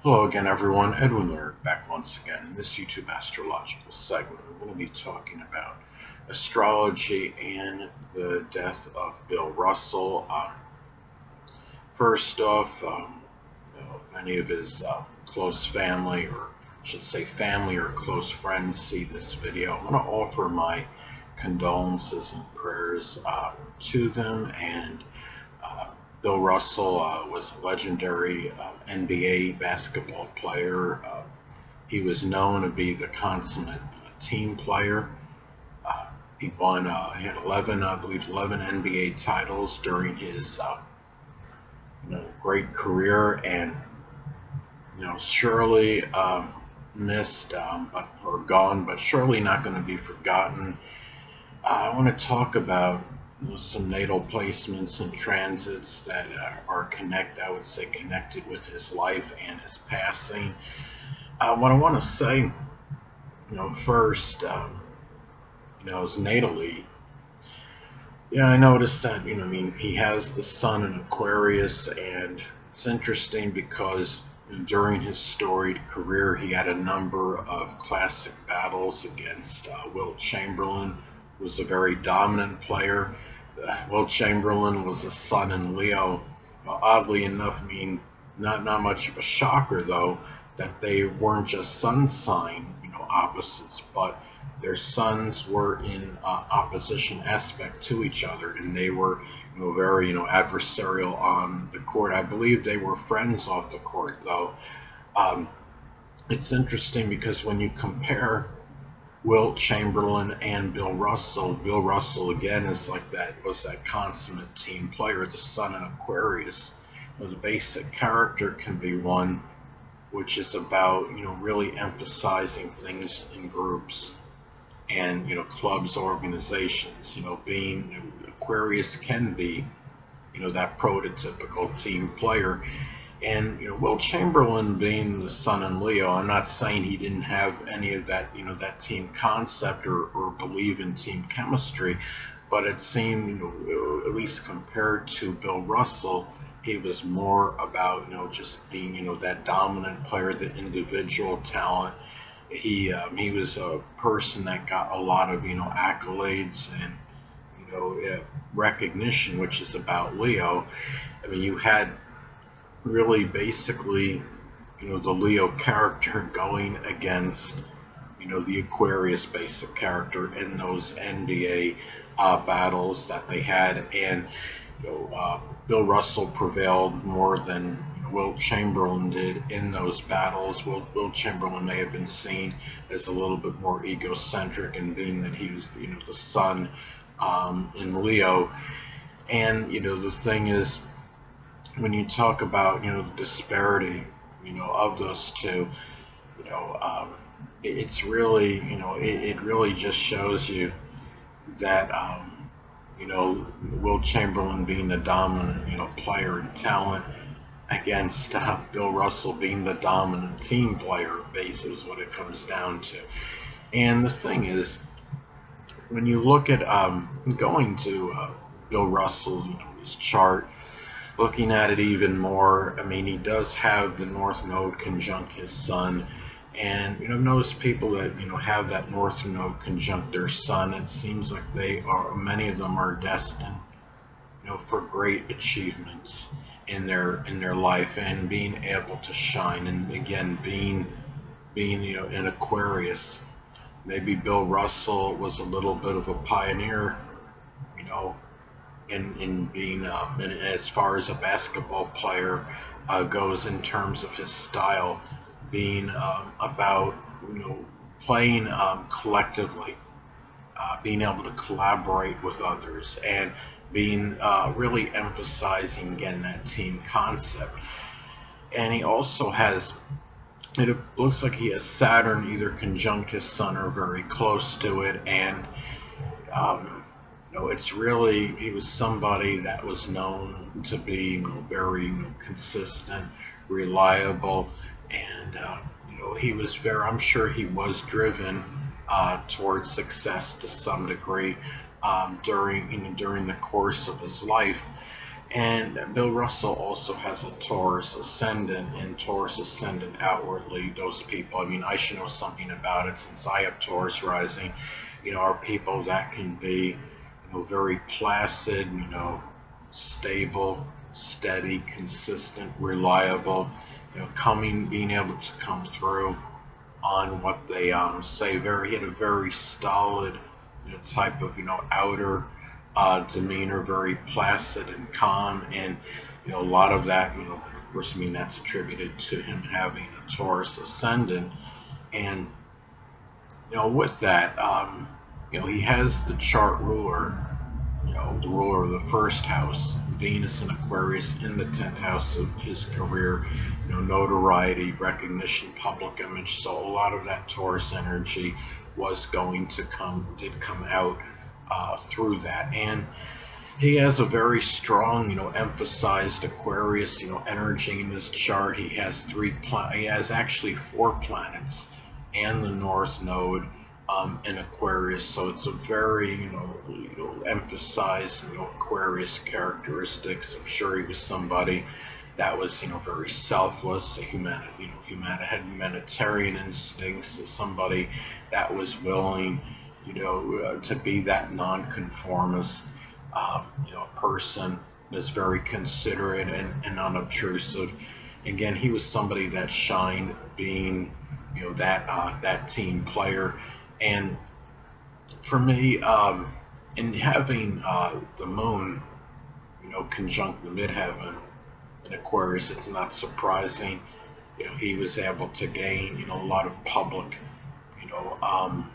Hello again, everyone. Edwin Learnard back once again in this YouTube astrological segment. We're going to be talking about astrology and the death of Bill Russell. First off, many of his close family, or I should say family or close friends, see this video. I'm going to offer my condolences and prayers to them. And uh, Bill Russell was a legendary NBA basketball player. He was known to be the consummate team player. Uh, he had 11, I believe, 11 NBA titles during his great career, and surely missed, or gone, but surely not going to be forgotten. I want to talk about some natal placements and transits that I would say, connected with his life and his passing. What I want to say, first, is natally. Yeah, I noticed that, he has the sun in Aquarius, and it's interesting because during his storied career, he had a number of classic battles against Wilt Chamberlain, who was a very dominant player. Wilt Chamberlain was a sun in Leo. Oddly enough, not much of a shocker though, that they weren't just sun sign, opposites, but their sons were in opposition aspect to each other, and they were, very, adversarial on the court. I believe they were friends off the court, though. Um, it's interesting because when you compare Wilt Chamberlain and Bill Russell again was that consummate team player, the sun in Aquarius. The basic character can be one which is about, really emphasizing things in groups and, clubs, organizations. Being Aquarius can be, that prototypical team player. And Will Chamberlain being the sun in Leo, I'm not saying he didn't have any of that, that team concept or believe in team chemistry, but it seemed, at least compared to Bill Russell, he was more about, just being, that dominant player, the individual talent. He was a person that got a lot of, accolades and, recognition, which is about Leo. I mean, you had really basically, the Leo character going against, the Aquarius basic character in those NBA battles that they had. And Bill Russell prevailed more than Wilt Chamberlain did in those battles. Wilt Chamberlain may have been seen as a little bit more egocentric, and being that he was, the sun in Leo. And the thing is, when you talk about, the disparity, of those two, you know, um, it's really, it really just shows you that, Will Chamberlain being the dominant, player and talent against Bill Russell being the dominant team player, basically is what it comes down to. And the thing is, when you look at going to Bill Russell's, his chart, looking at it even more, I mean, he does have the North Node conjunct his Sun, and notice people that have that North Node conjunct their Sun. It seems like many of them are destined, for great achievements in their life and being able to shine. And again, being in Aquarius, maybe Bill Russell was a little bit of a pioneer, you know, in being in, as far as a basketball player goes, in terms of his style, being about playing collectively, being able to collaborate with others, and being really emphasizing again that team concept. And he also has, it looks like he has Saturn either conjunct his Sun or very close to it. And it's really, he was somebody that was known to be, very consistent, reliable, and he was very, I'm sure he was driven towards success to some degree during the course of his life. And Bill Russell also has a Taurus ascendant, and Taurus ascendant outwardly, those people, I mean, I should know something about it since I have Taurus rising, are people that can be, very placid, stable, steady, consistent, reliable, being able to come through on what they say. He had a very solid, type of, outer demeanor, very placid and calm, and a lot of that, of course, I mean that's attributed to him having a Taurus ascendant, and with that, he has the chart ruler, the ruler of the first house, Venus and Aquarius in the 10th house of his career, notoriety, recognition, public image. So a lot of that Taurus energy did come out through that. And he has a very strong, emphasized Aquarius, energy in his chart. He has actually 4 planets and the North Node in Aquarius, so it's a very, emphasized, Aquarius characteristics. I'm sure he was somebody that was, very selfless, had humanitarian instincts, somebody that was willing, to be that nonconformist, person that's very considerate and unobtrusive. Again, he was somebody that shined, being, that team player. And for me, in having the moon, conjunct the midheaven in Aquarius, it's not surprising. He was able to gain, a lot of public, you know, um,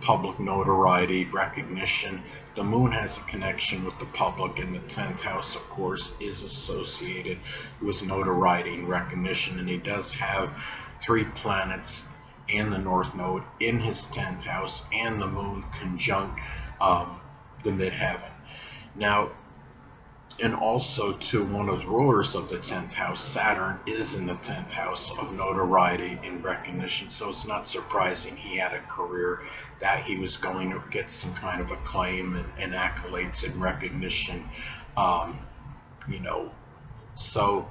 public notoriety, recognition. The moon has a connection with the public, and the 10th house, of course, is associated with notoriety and recognition. And he does have 3 planets and the North Node in his 10th house, and the moon conjunct the midheaven. Now, and also to one of the rulers of the 10th house, Saturn is in the 10th house of notoriety and recognition. So it's not surprising he had a career that he was going to get some kind of acclaim and accolades and recognition. Um, you know, so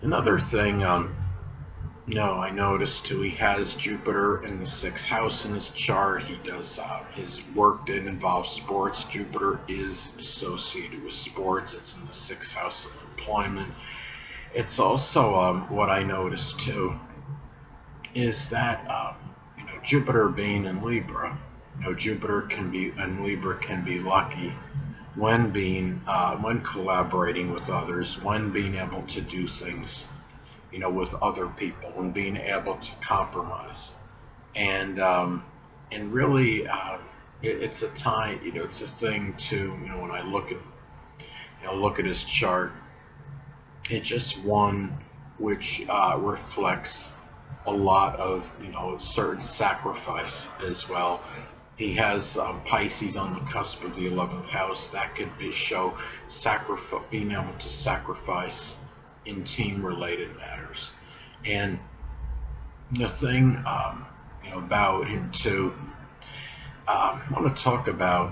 another thing, I noticed too, he has Jupiter in the 6th house in his chart. He does his work that involves sports. Jupiter is associated with sports. It's in the 6th house of employment. It's also what I noticed too is that Jupiter being in Libra, Jupiter can be and Libra can be lucky when collaborating with others, when being able to do things with other people, and being able to compromise, and really, it's a time, it's a thing to, when I look at his chart, it's just one which reflects a lot of, certain sacrifice as well. He has Pisces on the cusp of the 11th house. That could show being able to sacrifice in team-related matters. And the thing, about him too, I want to talk about,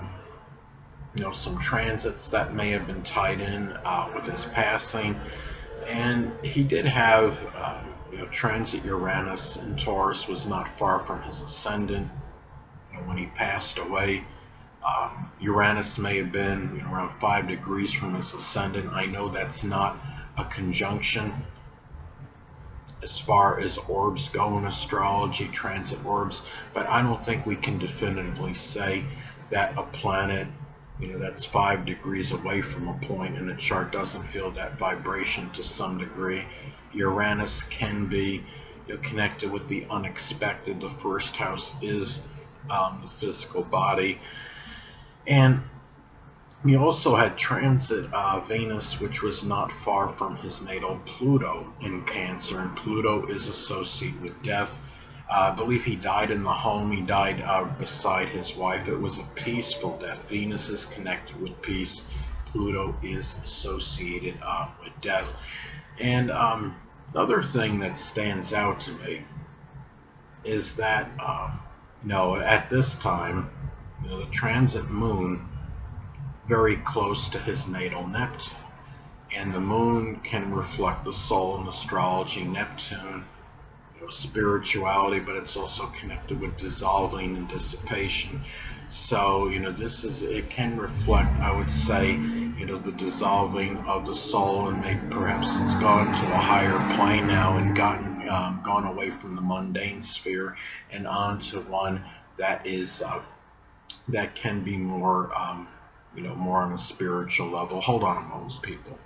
some transits that may have been tied in with his passing. And he did have, transit Uranus in Taurus was not far from his ascendant. When he passed away, Uranus may have been, around 5 degrees from his ascendant. I know that's not a conjunction as far as orbs go in astrology, transit orbs, but I don't think we can definitively say that a planet, that's 5 degrees away from a point in the chart doesn't feel that vibration to some degree. Uranus can be connected with the unexpected. The first house is the physical body. And he also had transit Venus, which was not far from his natal Pluto in Cancer, and Pluto is associated with death. I believe he died in the home. He died beside his wife. It was a peaceful death. Venus is connected with peace. Pluto is associated with death. And another thing that stands out to me is that, at this time, the transit moon very close to his natal Neptune. And the moon can reflect the soul in astrology. Neptune, spirituality, but it's also connected with dissolving and dissipation. So, it can reflect, I would say, the dissolving of the soul, and maybe perhaps it's gone to a higher plane now and gone away from the mundane sphere and onto one that is that can be more, more on a spiritual level. Hold on a moment, people.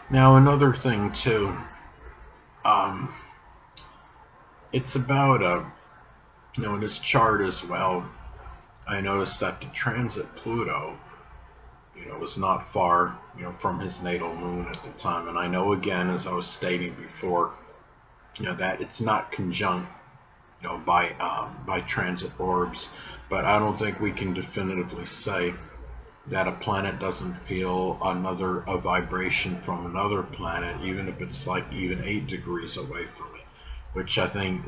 Now, another thing too, um, it's about in this chart as well. I noticed that the transit Pluto, was not far, from his natal moon at the time. And I know, again, as I was stating before, that it's not conjunct, by transit orbs. But I don't think we can definitively say that a planet doesn't feel a vibration from another planet, even if it's like even 8 degrees away from it. Which I think,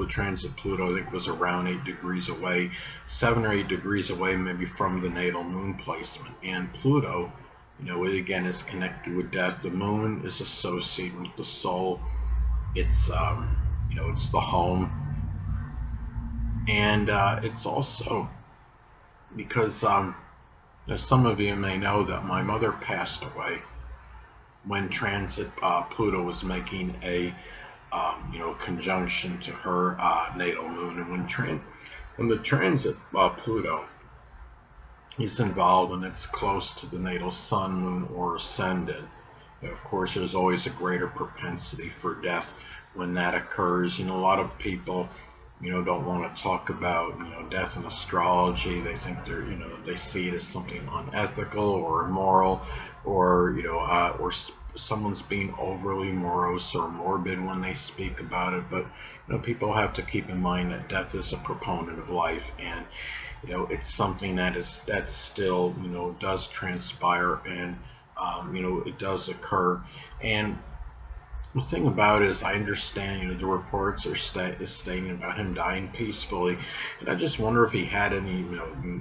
transit Pluto, I think, was around 8 degrees away, 7 or 8 degrees away, maybe from the natal moon placement. And Pluto, it again is connected with death. The moon is associated with the soul. It's, it's the home, and it's also because some of you may know that my mother passed away when transit Pluto was making a conjunction to her natal moon. And when the transit Pluto is involved and it's close to the natal sun, moon, or ascendant, of course, there's always a greater propensity for death when that occurs. A lot of people, don't want to talk about, death in astrology. They think they see it as something unethical or immoral, or, or someone's being overly morose or morbid when they speak about it. But, people have to keep in mind that death is a proponent of life, and, it's something that still, does transpire, and, it does occur. And the thing about it is, I understand, the reports are stating about him dying peacefully, and I just wonder if he had any,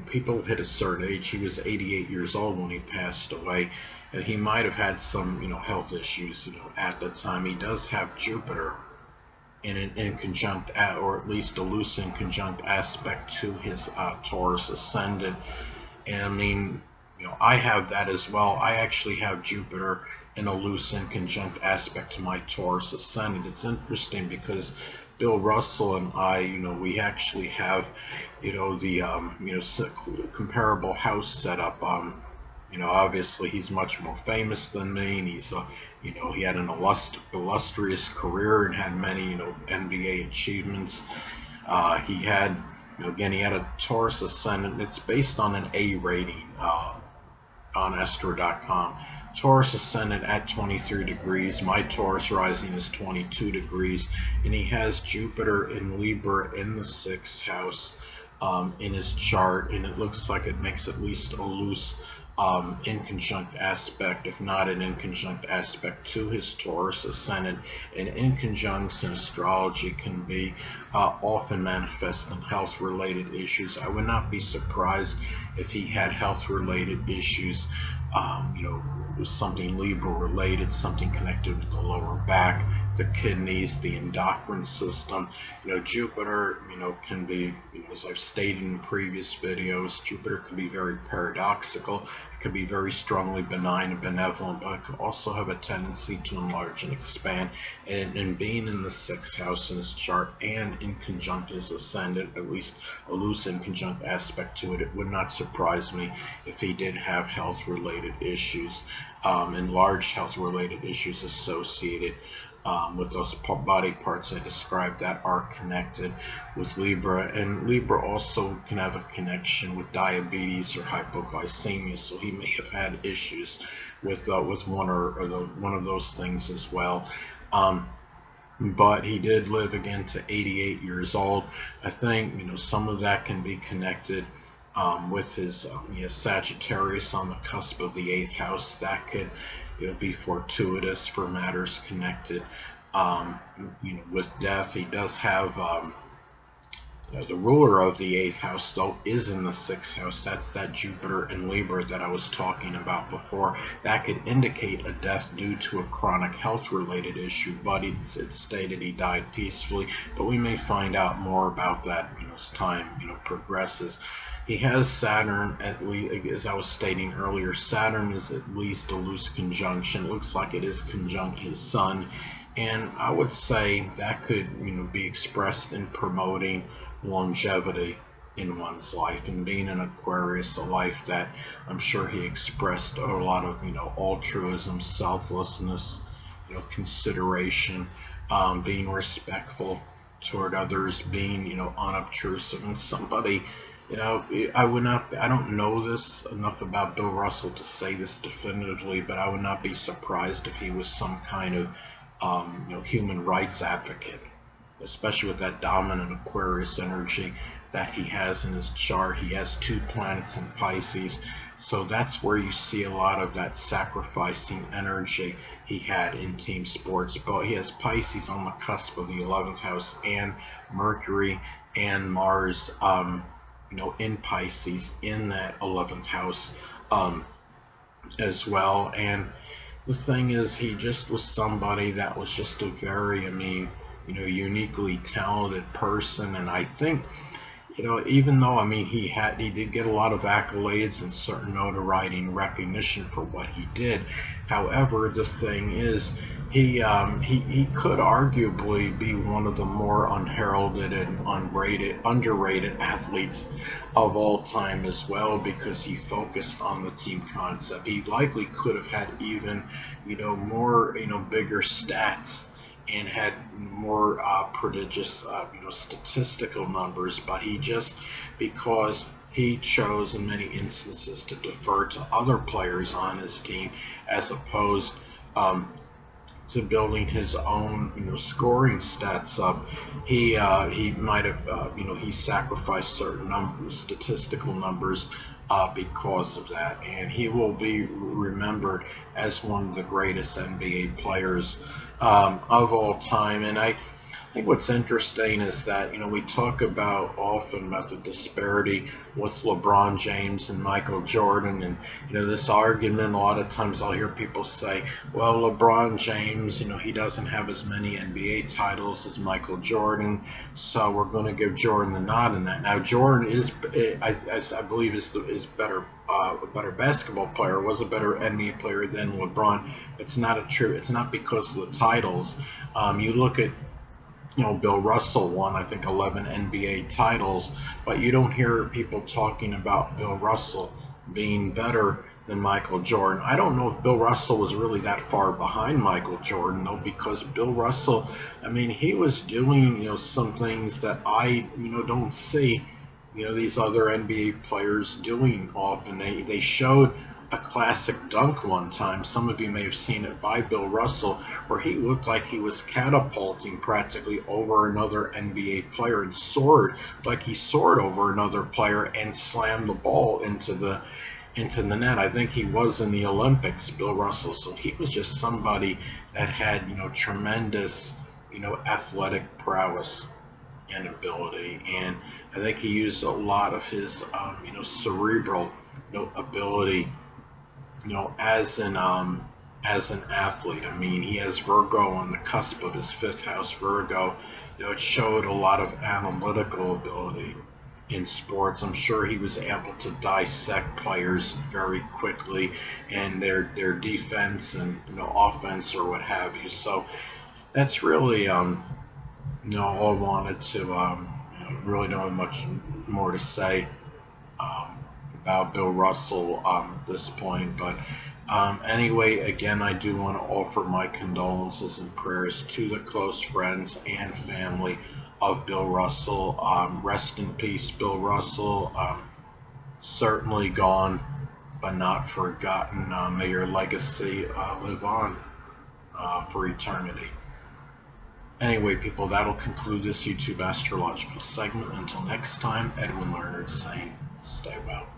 people hit a certain age. He was 88 years old when he passed away, and he might have had some, health issues, at the time. He does have Jupiter in conjunct, or at least a loose in conjunct aspect to his Taurus ascendant. And I mean, I have that as well. I actually have Jupiter in a loose and conjunct aspect to my Taurus ascendant. It's interesting because Bill Russell and I, we actually have, the comparable house setup. Obviously he's much more famous than me, and he's he had an illustrious career and had many, NBA achievements. He had, again, he had a Taurus ascendant. It's based on an A rating on Astro.com. Taurus ascendant at 23 degrees. My Taurus rising is 22 degrees, and he has Jupiter in Libra in the 6th house in his chart, and it looks like it makes at least a loose inconjunct aspect, if not an inconjunct aspect, to his Taurus ascendant. And inconjuncts in astrology can be often manifest in health-related issues. I would not be surprised if he had health-related issues, something Libra-related, something connected with the lower back, the kidneys, the endocrine system. Jupiter, can be, as I've stated in previous videos, Jupiter can be very paradoxical. It can be very strongly benign and benevolent, but it can also have a tendency to enlarge and expand. And being in the 6th house in his chart and in conjunct his ascendant, at least a loose and conjunct aspect to it, it would not surprise me if he did have health-related issues, and large health-related issues associated with those body parts I described that are connected with Libra. And Libra also can have a connection with diabetes or hypoglycemia, so he may have had issues with one of those things as well. But he did live again to 88 years old. I think some of that can be connected with his he has Sagittarius on the cusp of the 8th house. That could be fortuitous for matters connected Um, with death, he does have the ruler of the eighth house, though, is in the sixth house. That's that Jupiter in Libra that I was talking about before. That could indicate a death due to a chronic health-related issue, but it's stated he died peacefully. But we may find out more about that, as time, progresses. He has Saturn, at least, as I was stating earlier. Saturn is at least a loose conjunction. It looks like it is conjunct his Sun, and I would say that could, be expressed in promoting longevity in one's life, and being an Aquarius, a life that I'm sure he expressed a lot of, altruism, selflessness, consideration, being respectful toward others, being, unobtrusive, and somebody, I don't know this enough about Bill Russell to say this definitively, but I would not be surprised if he was some kind of, human rights advocate, especially with that dominant Aquarius energy that he has in his chart. He has 2 planets in Pisces, so that's where you see a lot of that sacrificing energy he had in team sports. But he has Pisces on the cusp of the 11th house, and Mercury and Mars, in Pisces in that 11th house, as well. And the thing is, he just was somebody that was just a very, uniquely talented person. And I think, even though, he did get a lot of accolades and certain notoriety and recognition for what he did. However, the thing is, he could arguably be one of the more unheralded and underrated athletes of all time as well, because he focused on the team concept. He likely could have had even, more, bigger stats and had more prodigious, statistical numbers, but he just, because he chose in many instances to defer to other players on his team, as opposed to building his own, scoring stats up. He might have, he sacrificed certain statistical numbers because of that, and he will be remembered as one of the greatest NBA players of all time. And I think what's interesting is that, we talk about often about the disparity with LeBron James and Michael Jordan, and, this argument, a lot of times I'll hear people say, well, LeBron James, he doesn't have as many NBA titles as Michael Jordan, so we're going to give Jordan the nod in that. Now, Jordan is, I believe, is better, a better basketball player, was a better NBA player than LeBron. It's not because of the titles. You look at, Bill Russell won, I think, 11 NBA titles, but you don't hear people talking about Bill Russell being better than Michael Jordan. I don't know if Bill Russell was really that far behind Michael Jordan, though, because Bill Russell, he was doing, some things that I, don't see, these other NBA players doing often. They showed a classic dunk one time. Some of you may have seen it by Bill Russell, where he looked like he was catapulting practically over another NBA player and soared, like he soared over another player and slammed the ball into the net. I think he was in the Olympics, Bill Russell. So he was just somebody that had, tremendous, athletic prowess and ability. And I think he used a lot of his, cerebral, ability, as an athlete. He has Virgo on the cusp of his 5th house. Virgo, it showed a lot of analytical ability in sports. I'm sure he was able to dissect players very quickly and their defense and, offense or what have you. So that's really, all I wanted to, really don't have much more to say about Bill Russell at this point. But anyway, again, I do want to offer my condolences and prayers to the close friends and family of Bill Russell. Rest in peace, Bill Russell. Certainly gone, but not forgotten. May your legacy live on for eternity. Anyway, people, that'll conclude this YouTube astrological segment. Until next time, Edwin Learnard saying, stay well.